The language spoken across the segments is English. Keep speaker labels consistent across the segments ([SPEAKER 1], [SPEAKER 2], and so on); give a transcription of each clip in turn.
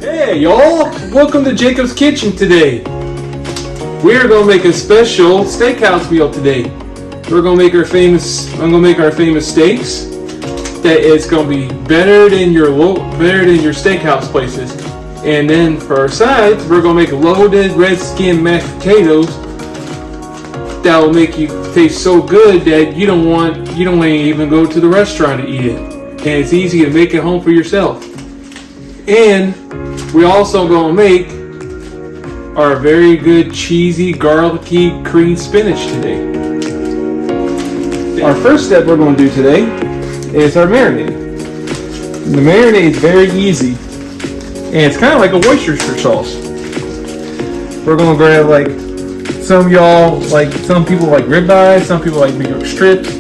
[SPEAKER 1] Hey y'all, welcome to Jacob's Kitchen today. We're gonna make a special steakhouse meal today. I'm gonna make our famous steaks. That it's gonna be better than your steakhouse places. And then for our sides, we're gonna make loaded red skin mashed potatoes that will make you taste so good that you don't want to even go to the restaurant to eat it. And it's easy to make at home for yourself. And we're also gonna make our very good cheesy garlicky cream spinach today. Our first step we're going to do today is our marinade. The marinade is very easy, and it's kind of like a Worcestershire sauce. We're going to grab some people like ribeye, some people like New York strips,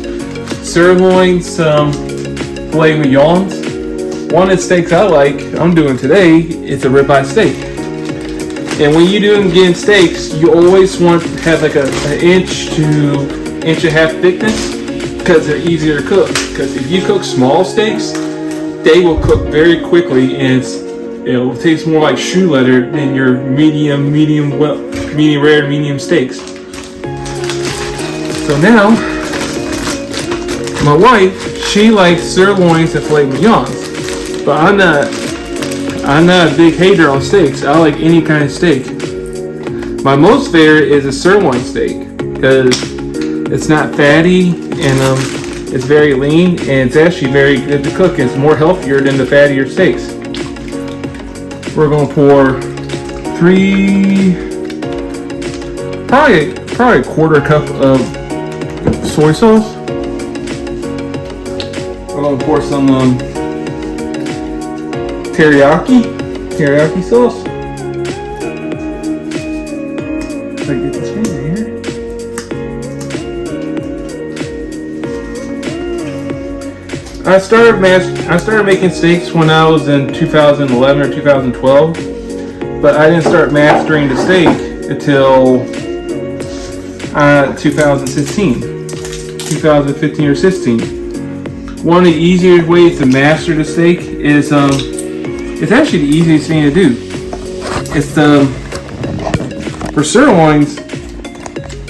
[SPEAKER 1] sirloin, some filet mignons. One of the steaks I'm doing today, it's a ribeye steak. And when you're getting steaks, you always want to have like an inch to inch and a half thickness because they're easier to cook. Because if you cook small steaks, they will cook very quickly and it will taste more like shoe leather than your medium rare, medium steaks. So now, my wife, she likes sirloins and filet mignons. But I'm not a big hater on steaks. I like any kind of steak. My most favorite is a sirloin steak because it's not fatty and it's very lean and it's actually very good to cook. It's more healthier than the fattier steaks. We're gonna pour probably a quarter cup of soy sauce. We're gonna pour some teriyaki sauce. If I get this finger here. I started making steaks when I was in 2011 or 2012, but I didn't start mastering the steak until 2015 or 16. One of the easiest ways to master the steak is it's actually the easiest thing to do. It's for sirloins,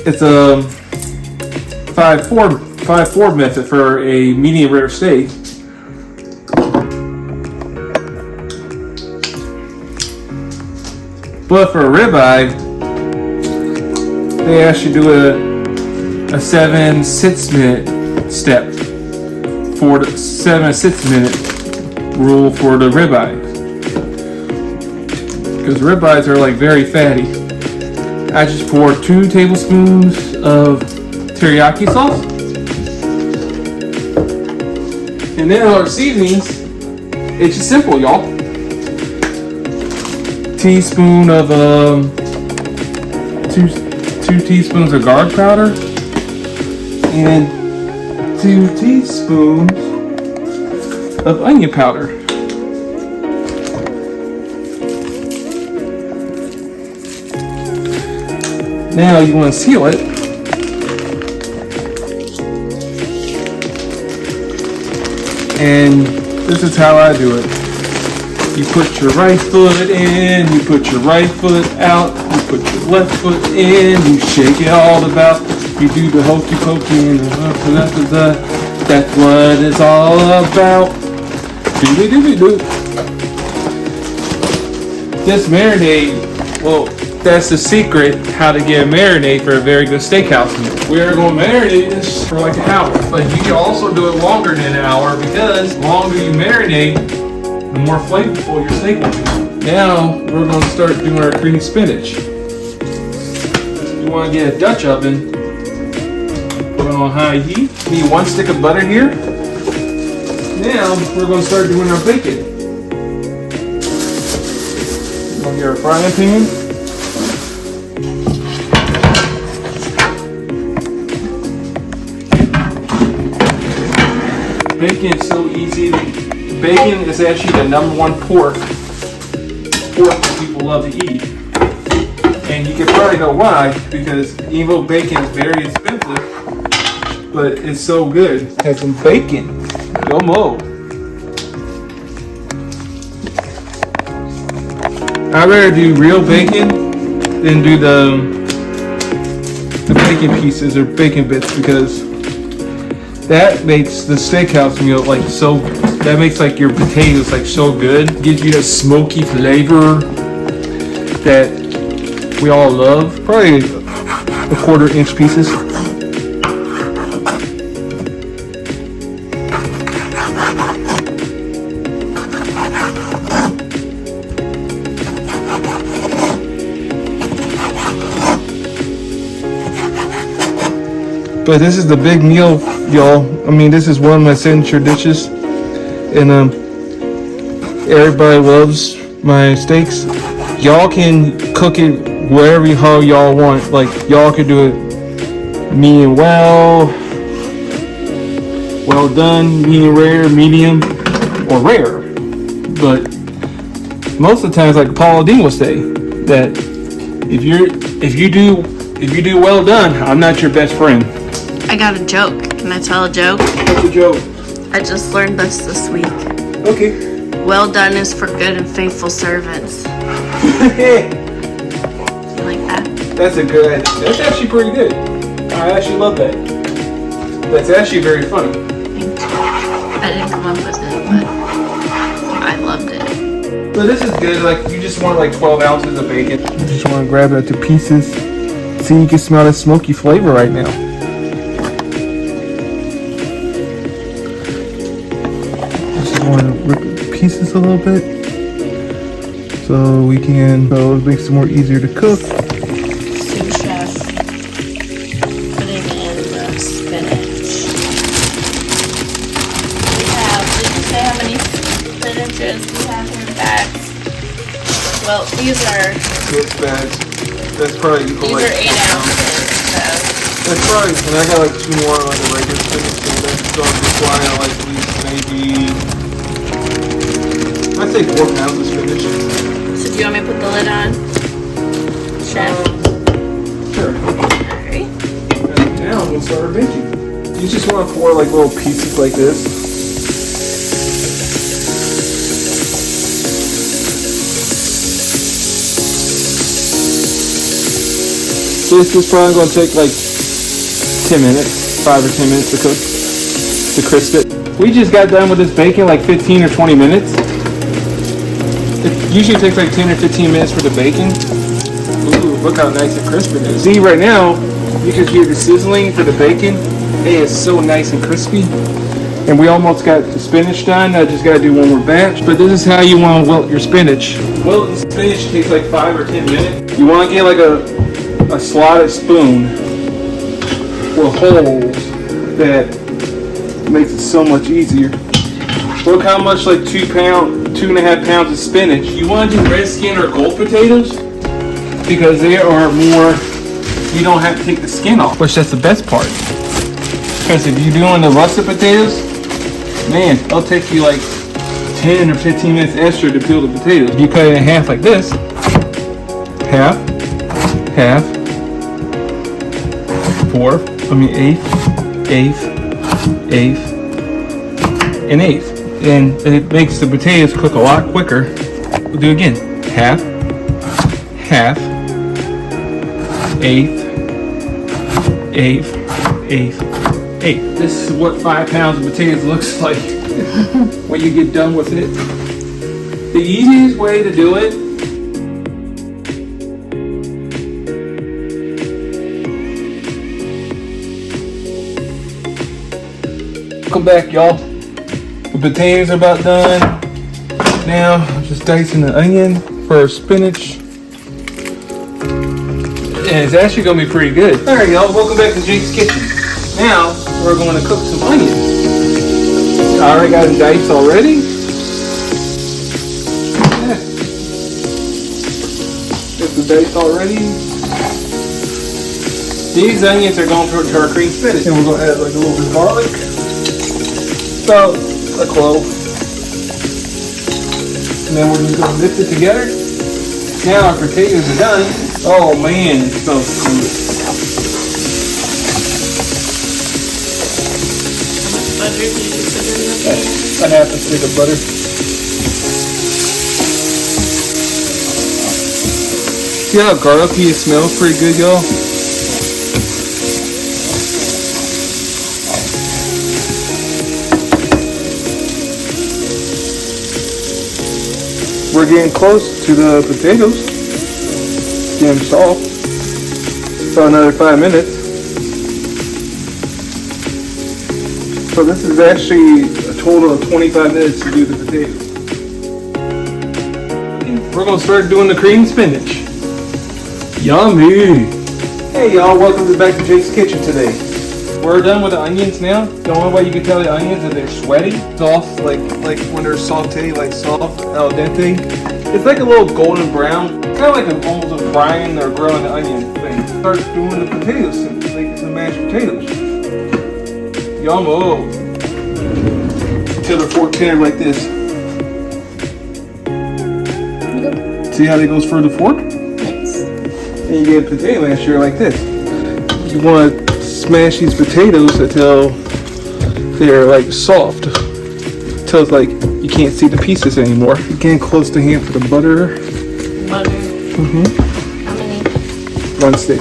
[SPEAKER 1] it's a 5-4 method for a medium rare steak. But for a ribeye, they actually do a 7-6 minute step for the 7-6 minute rule for the ribeye. Because ribeyes are very fatty. I just pour 2 tablespoons of teriyaki sauce. And then our seasonings, it's just simple, y'all. Teaspoon of 2 teaspoons of garlic powder and 2 teaspoons of onion powder. Now you want to seal it. And this is how I do it. You put your right foot in, you put your right foot out, you put your left foot in, you shake it all about. You do the hokey pokey and that's what it's all about. Doobie-doobie-doo. This marinade, well, that's the secret how to get a marinade for a very good steakhouse meal. We're going to marinate this for like an hour, but you can also do it longer than an hour because the longer you marinate, the more flavorful your steak will be. Now we're going to start doing our creamy spinach. You want to get a Dutch oven, put it on high heat. Need 1 stick of butter here. Now we're going to start doing our bacon. We're going to get our frying pan. Bacon is so easy. Bacon is actually the #1 pork that people love to eat. And you can probably know why, because even though bacon is very expensive, but it's so good. Have some bacon. Yo mo. I'd rather do real bacon than do the bacon pieces or bacon bits, because that makes the steakhouse meal like so. That makes like your potatoes like so good. Gives you that smoky flavor that we all love. Probably a 1/4-inch pieces. But this is the big meal, y'all. I mean, this is one of my signature dishes, and everybody loves my steaks. Y'all can cook it wherever how y'all want. Like, y'all can do it medium well done, medium rare, medium, or rare. But most of the times, like Paula Dean will say, that if you do well done, I'm not your best friend.
[SPEAKER 2] I got a joke. Can I tell a joke?
[SPEAKER 1] What's the joke?
[SPEAKER 2] I just learned this week.
[SPEAKER 1] Okay.
[SPEAKER 2] Well done is for good and faithful servants. You like that?
[SPEAKER 1] That's a good. That's actually pretty good. I actually love that. That's actually very funny.
[SPEAKER 2] Thank you. I didn't come up with it, but I loved it.
[SPEAKER 1] So this is good. Like, you just want like 12 ounces of bacon. You just want to grab it to pieces. See, you can smell the smoky flavor right now. Want to rip the pieces a little bit so it makes it more easier to cook.
[SPEAKER 2] Sous chef putting in the spinach. Did you say how many spinaches we have here in bags? Well, these are
[SPEAKER 1] 6 bags. That's probably equal.
[SPEAKER 2] These are 8 ounces. So
[SPEAKER 1] that's probably, and I got like 2 more like the regular spinach, so that's require like at least maybe. I'd say 4 pounds of spinach.
[SPEAKER 2] So do you want me to put the lid on, chef?
[SPEAKER 1] Sure.
[SPEAKER 2] Alright.
[SPEAKER 1] And now we'll start our baking. You just want to pour like little pieces like this. This is probably going to take like 10 minutes, 5 or 10 minutes to cook, to crisp it. We just got done with this bacon like 15 or 20 minutes. It usually takes like 10 or 15 minutes for the bacon. Ooh, look how nice and crisp it is. See, right now, you can hear the sizzling for the bacon. It is so nice and crispy. And we almost got the spinach done. I just gotta do one more batch. But this is how you want to wilt your spinach. Wilting spinach takes like 5 or 10 minutes. You want to get like a slotted spoon with holes that makes it so much easier. Look how much like 2.5 pounds of spinach. You want to do red skin or gold potatoes because they are more, you don't have to take the skin off, which that's the best part. Because if you're doing the russet potatoes, man, it'll take you like 10 or 15 minutes extra to peel the potatoes. You cut it in half like this. Half, eighth, and eighth. And it makes the potatoes cook a lot quicker. We'll do it again. Half, eighth. This is what 5 pounds of potatoes looks like when you get done with it. The easiest way to do it welcome back, y'all. The potatoes are about done. Now I'm just dicing the onion for our spinach. And it's actually gonna be pretty good. Alright, y'all, welcome back to Jake's Kitchen. Now we're going to cook some onions. I already got them diced already. Yeah. Got the diced already. These onions are going to our cream spinach. And we're going to add like a little bit of garlic. About a clove. And then we're just going to mix it together. Now our potatoes are done. Oh man, it smells good.
[SPEAKER 2] How much butter did you put in the pan?
[SPEAKER 1] A half a stick of butter. See how garlicky it smells pretty good, y'all? We're getting close to the potatoes. Getting soft. About another 5 minutes. So this is actually a total of 25 minutes to do the potatoes. We're gonna start doing the cream spinach. Yummy! Hey y'all, welcome back to Jake's Kitchen today. We're done with the onions now. The only way you can tell the onions is they're sweaty. Soft, like when they're sauteed, like soft, al dente. It's like a little golden brown. Kind of like almost a frying or grilling the onion thing. Start doing the potatoes, like the mashed potatoes. Yummo! Till the fork tender like this. See how it goes for the fork?
[SPEAKER 2] Nice.
[SPEAKER 1] And you get a potato masher like this. You want to smash these potatoes until they're like soft. Until it's like you can't see the pieces anymore. Getting close to hand for the butter.
[SPEAKER 2] Butter.
[SPEAKER 1] Mm-hmm.
[SPEAKER 2] How many?
[SPEAKER 1] 1 stick.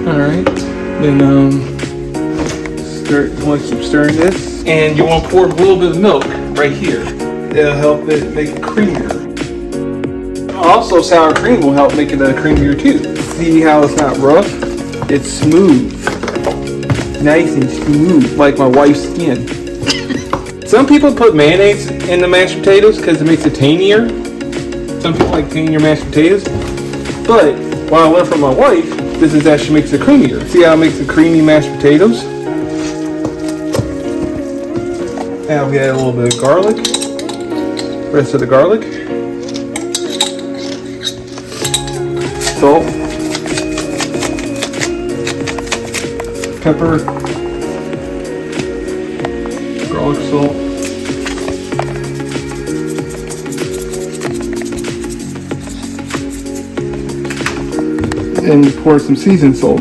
[SPEAKER 1] Alright. Then you want to keep stirring this, and you want to pour a little bit of milk right here. It'll help it make it creamier. Also, sour cream will help make it creamier too. See how it's not rough? It's smooth, nice and smooth, like my wife's skin. Some people put mayonnaise in the mashed potatoes because it makes it tangier. Some people like tangier mashed potatoes, but what I learned from my wife, this is actually makes it creamier. See how it makes it creamy mashed potatoes? Now we add a little bit of garlic. Rest of the garlic. Salt. Pepper. Garlic salt. And pour some seasoned salt.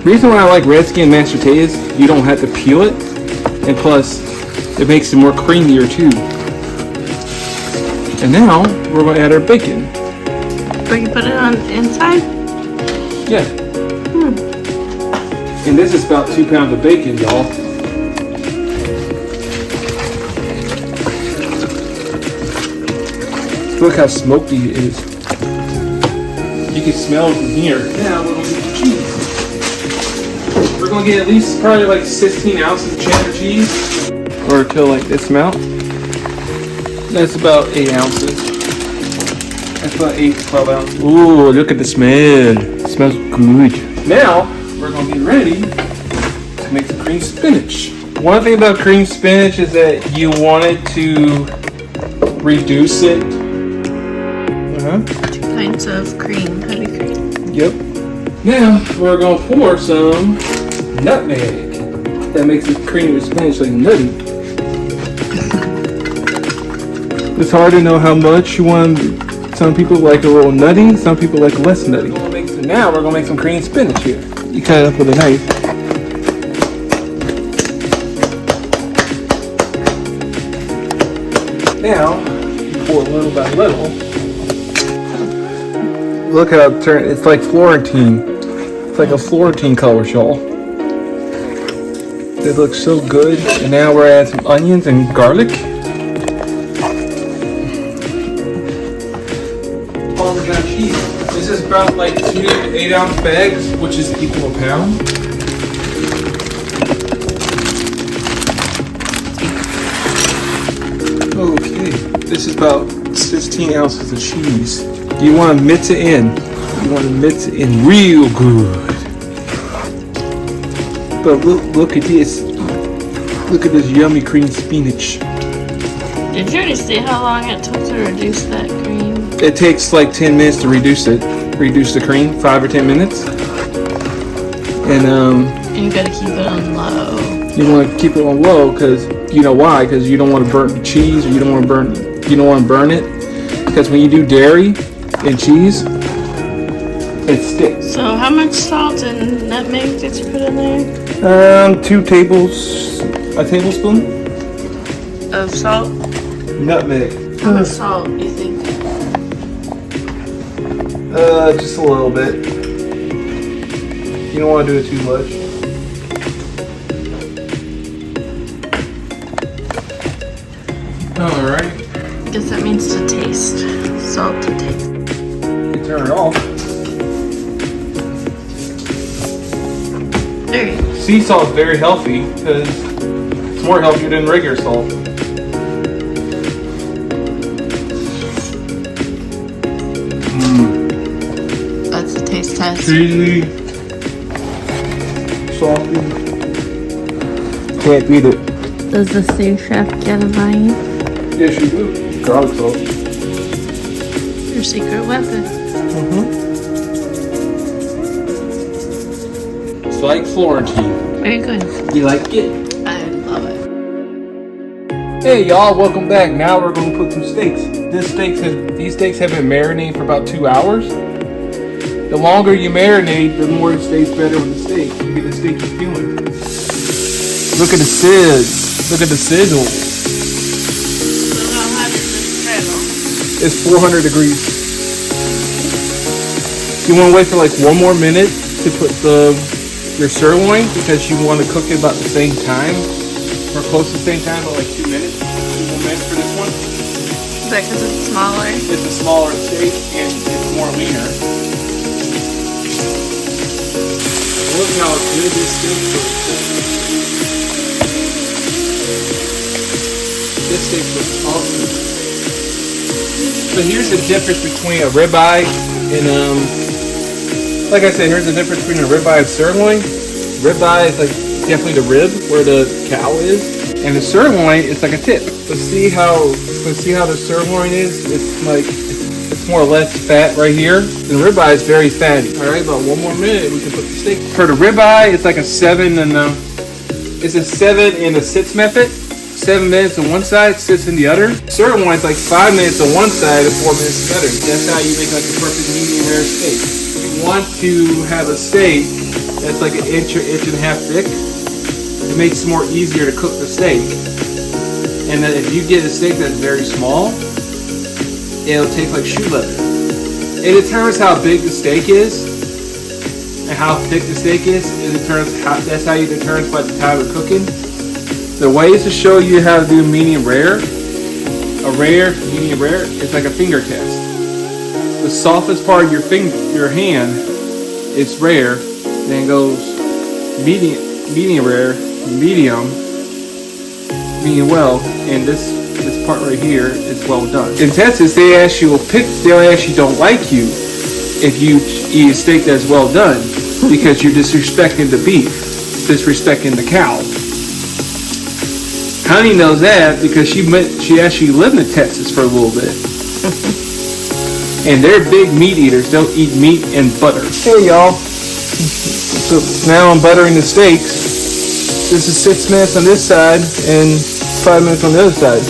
[SPEAKER 1] The reason why I like red skin mashed potatoes, you don't have to peel it, and plus, it makes it more creamier too. And now, we're going to add our bacon.
[SPEAKER 2] So you put it on inside?
[SPEAKER 1] Yeah. And this is about 2 pounds of bacon, y'all. Look how smoky it is. You can smell it from here. Now we're going to get the cheese. We're going to get at least probably like 16 ounces of cheddar cheese. Or till like this amount. That's about 8 ounces. That's about 8 to 12 ounces. Ooh, look at the smell. It smells good. Now, we're going to get ready to make some cream spinach. One thing about cream spinach is that you want it to reduce it.
[SPEAKER 2] 2 pints of cream, heavy cream.
[SPEAKER 1] Yep. Now, we're going to pour some nutmeg. That makes the cream of spinach like nutty. It's hard to know how much you want. Some people like a little nutty, some people like less nutty. Now we're going to make some cream spinach here. You cut it up with a knife. Now, you pour little by little. Look how it turned. It's like Florentine. It's like a Florentine color, y'all. It looks so good. And now we're adding some onions and garlic. Parmesan cheese. This is about like 2 to 8 ounce bags, which is equal to a pound. Okay, this is about 16 ounces of cheese. You want to mix it in. You want to mix it in real good. But look at this. Look at this yummy cream spinach.
[SPEAKER 2] Did you already see how long it took to reduce that cream?
[SPEAKER 1] It takes like 10 minutes to reduce it. Reduce the cream, 5 or 10 minutes. And
[SPEAKER 2] you gotta keep it on low.
[SPEAKER 1] You want to keep it on low because you know why? Because you don't want to burn the cheese, or you don't want to burn it. Because when you do dairy and cheese, it sticks.
[SPEAKER 2] So how much salt and nutmeg did you put in there?
[SPEAKER 1] A tablespoon
[SPEAKER 2] of salt.
[SPEAKER 1] Nutmeg.
[SPEAKER 2] How much salt do you think?
[SPEAKER 1] Just a little bit. You don't want to do it too much. All right.
[SPEAKER 2] I guess that means to taste. Salt to taste.
[SPEAKER 1] You turn it off.
[SPEAKER 2] There you go.
[SPEAKER 1] Sea salt is very healthy because it's more healthier than regular salt.
[SPEAKER 2] That's a taste test.
[SPEAKER 1] Cheesy, salty. Can't beat it.
[SPEAKER 2] Does the sous chef get a bite?
[SPEAKER 1] Yes, you do. Garlic salt.
[SPEAKER 2] Your secret weapon.
[SPEAKER 1] It's like Florentine.
[SPEAKER 2] Very good.
[SPEAKER 1] You like it?
[SPEAKER 2] I love it.
[SPEAKER 1] Hey y'all, welcome back. Now we're going to cook some steaks. These steaks have been marinating for about 2 hours. The longer you marinate, the more it stays better with the steak. You get the steak you're feeling. Look at the sizzle. Look at the sizzle.
[SPEAKER 2] So how hot is this griddle?
[SPEAKER 1] It's 400 degrees. You want to wait for like 1 more minute to put your sirloin because you want to cook it about the same time or close to the same time, but like 2 minutes. 2 more minutes for this one.
[SPEAKER 2] Is that because it's smaller?
[SPEAKER 1] It's a smaller steak and it's more leaner. Look how good this steak looks. This steak looks awesome. So here's the difference between a ribeye and like I said, here's the difference between a ribeye and sirloin. Ribeye is like definitely the rib where the cow is, and the sirloin is like a tip. Let's see how the sirloin is. It's more or less fat right here. The ribeye is very fatty. All right, about 1 more minute, we can put the steak. For the ribeye, it's like a 7 and it's a 7 and a 6 method. 7 minutes on one side, 6 on the other. Sirloin is like 5 minutes on one side and 4 minutes on the other. That's how you make like a perfect medium rare steak. You want to have a steak that's like an inch or inch and a half thick. It makes it more easier to cook the steak. And then if you get a steak that's very small, it'll taste like shoe leather. It determines how big the steak is and how thick the steak is. That's how you determine by the time of cooking. The ways to show you how to do medium rare, medium rare, it's like a finger test. The softest part of your hand is rare, then it goes medium rare, medium well, and this part right here is well done. In Texas, they'll ask you don't like you if you eat a steak that's well done because you're disrespecting the beef, disrespecting the cow. Honey knows that because she actually lived in Texas for a little bit. And they're big meat eaters. They'll eat meat and butter. Hey y'all. So now I'm buttering the steaks. This is 6 minutes on this side and 5 minutes on the other side.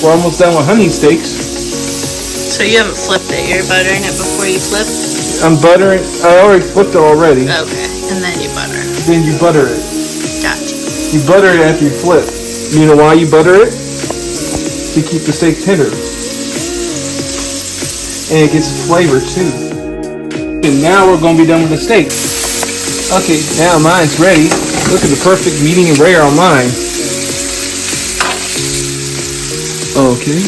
[SPEAKER 1] We're almost done with honey steaks.
[SPEAKER 2] So you haven't flipped it. You're buttering it before you flip?
[SPEAKER 1] I'm buttering. I already flipped it already.
[SPEAKER 2] Okay. And then you butter.
[SPEAKER 1] Then you butter it.
[SPEAKER 2] Gotcha.
[SPEAKER 1] You butter it after you flip. You know why you butter it? To keep the steak tender. And it gets flavor too. And now we're going to be done with the steak. Okay, now mine's ready. Look at the perfect medium rare on mine. Okay.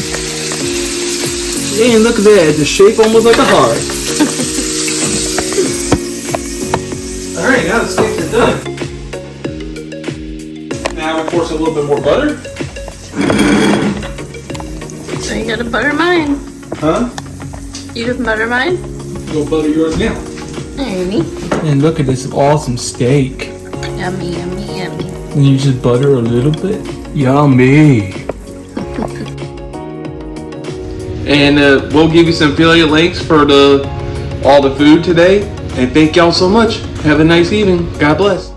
[SPEAKER 1] And look at that, the shape almost like a heart. Alright, now the steaks are done. Now of course a little bit more butter.
[SPEAKER 2] So you gotta butter mine.
[SPEAKER 1] Huh?
[SPEAKER 2] You can butter mine?
[SPEAKER 1] Go butter yours now.
[SPEAKER 2] Alrighty.
[SPEAKER 1] And look at this awesome steak.
[SPEAKER 2] Yummy, yummy, yummy.
[SPEAKER 1] And you just butter a little bit. Yummy. And we'll give you some affiliate links for all the food today. And thank y'all so much. Have a nice evening. God bless.